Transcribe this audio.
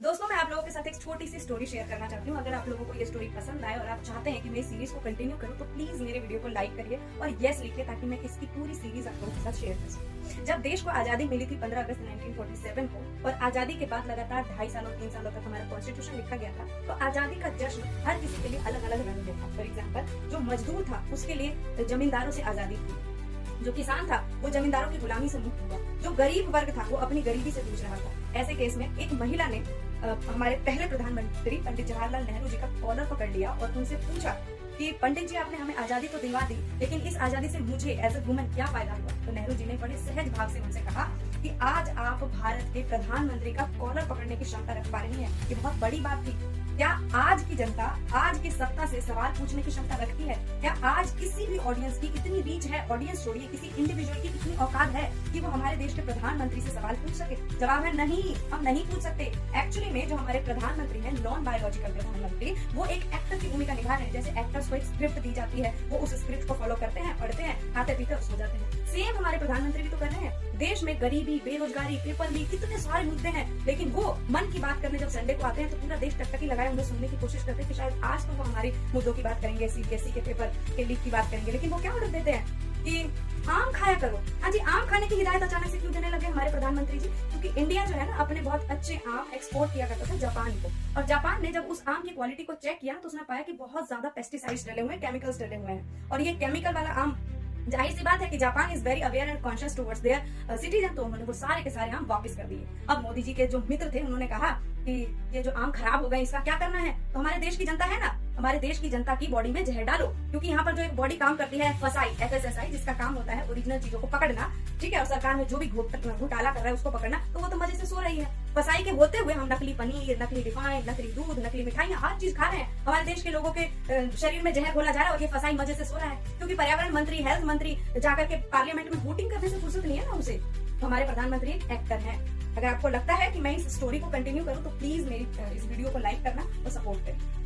दोस्तों, मैं आप लोगों के साथ एक छोटी सी स्टोरी शेयर करना चाहती हूँ। अगर आप लोगों को ये स्टोरी पसंद आए और आप चाहते हैं कि मैं इस सीरीज को कंटिन्यू करूँ, तो प्लीज मेरे वीडियो को लाइक करिए और यस लिखिए, ताकि मैं इसकी पूरी सीरीज आप लोगों के साथ शेयर कर सकूँ। जब देश को आजादी मिली थी 15 अगस्त 1947 को, और आजादी के बाद लगातार 2.5 साल और 3 सालों तक हमारा कॉन्स्टिट्यूशन लिखा गया था, तो आजादी का जश्न हर किसी के लिए अलग अलग रंग में था। फॉर एग्जाम्पल, जो मजदूर था उसके लिए जमींदारों से आजादी थी, जो किसान था वो जमींदारों की गुलामी से मुक्त हुआ, जो गरीब वर्ग था वो अपनी गरीबी से जूझ रहा था। ऐसे केस में एक महिला ने हमारे पहले प्रधानमंत्री पंडित जवाहरलाल नेहरू जी का कॉलर पकड़ लिया और उनसे पूछा कि पंडित जी, आपने हमें आजादी तो दिलवा दी, लेकिन इस आजादी से मुझे एज ए वुमेन क्या फायदा हुआ? तो नेहरू जी ने बड़े सहज भाव से उनसे कहा कि आज आप भारत के प्रधानमंत्री का कॉलर पकड़ने की क्षमता रख पा रही हैं। ये बहुत बड़ी बात थी। क्या आज की जनता आज की सत्ता से सवाल पूछने की क्षमता रखती है? क्या आज किसी भी ऑडियंस की इतनी रीच है, ऑडियंस छोड़िए, किसी इंडिविजुअल की इतनी औकात है कि वो हमारे देश के प्रधानमंत्री से सवाल पूछ सके? जवाब है नहीं, हम नहीं पूछ सकते। एक्चुअली में जो हमारे प्रधानमंत्री हैं, नॉन बायोलॉजिकल प्रधानमंत्री, वो एक एक्टर की भूमिका निभा रहे हैं। जैसे एक्टर्स को एक स्क्रिप्ट दी जाती है, वो उस स्क्रिप्ट को फॉलो करते हैं, पढ़ते हैं, खाते पीते और सो जाते हैं। सेम हमारे प्रधानमंत्री भी तो कर रहे हैं। देश में गरीबी, बेरोजगारी, पेपर लीक, इतने सारे मुद्दे हैं, लेकिन वो मन की बात करने जब संडे को आते हैं तो पूरा देश टकटकी लगाए उन्हें सुनने की कोशिश करते हैं कि शायद आज तो वो हमारे मुद्दों की बात करेंगे, सीबीएसई के पेपर के लीक की बात करेंगे। लेकिन वो क्या ऑर्डर देते हैं कि आम खाया करो। हाँ जी, आम खाने की हिदायत अचानक से क्यों देने लगे हमारे प्रधानमंत्री जी? क्योंकि इंडिया जो है ना, अपने बहुत अच्छे आम एक्सपोर्ट किया करता था जापान को, और जापान ने जब उस आम की क्वालिटी को चेक किया तो उसने पाया कि बहुत ज्यादा पेस्टिसाइड्स डले हुए हैं, केमिकल्स डले हुए हैं। और ये केमिकल वाला आम, जाहिर सी बात है कि Japan is very aware and conscious towards their citizen, तो उन्होंने वो सारे के सारे आम वापस कर दिए। अब मोदी जी के जो मित्र थे उन्होंने कहा कि ये जो आम खराब हो गए, इसका क्या करना है? तो हमारे देश की जनता है ना, हमारे देश की जनता की बॉडी में जहर डालो, क्योंकि यहाँ पर जो एक बॉडी काम करती है फसाई, FSSI, जिसका काम होता है ओरिजिनल चीजों को पकड़ना, ठीक है, और सरकार में जो भी घोटाला कर रहा है उसको पकड़ना, तो वो तो मजे से सो रही है। फसाई के होते हुए हम नकली पनीर, नकली रिफाइंड, नकली दूध, नकली मिठाइयां, हर चीज खा रहे हैं। हमारे देश के लोगों के शरीर में जहर घोला जा रहा है और ये फसाई मजे से सो रहा है, क्योंकि पर्यावरण मंत्री, हेल्थ मंत्री जाकर के पार्लियामेंट में वोटिंग करने से फुर्सत नहीं है ना उसे। तो हमारे प्रधानमंत्री एक एक्टर हैं। अगर आपको लगता है कि मैं इस स्टोरी को कंटिन्यू करूं, तो प्लीज मेरी इस वीडियो को लाइक करना और सपोर्ट करें।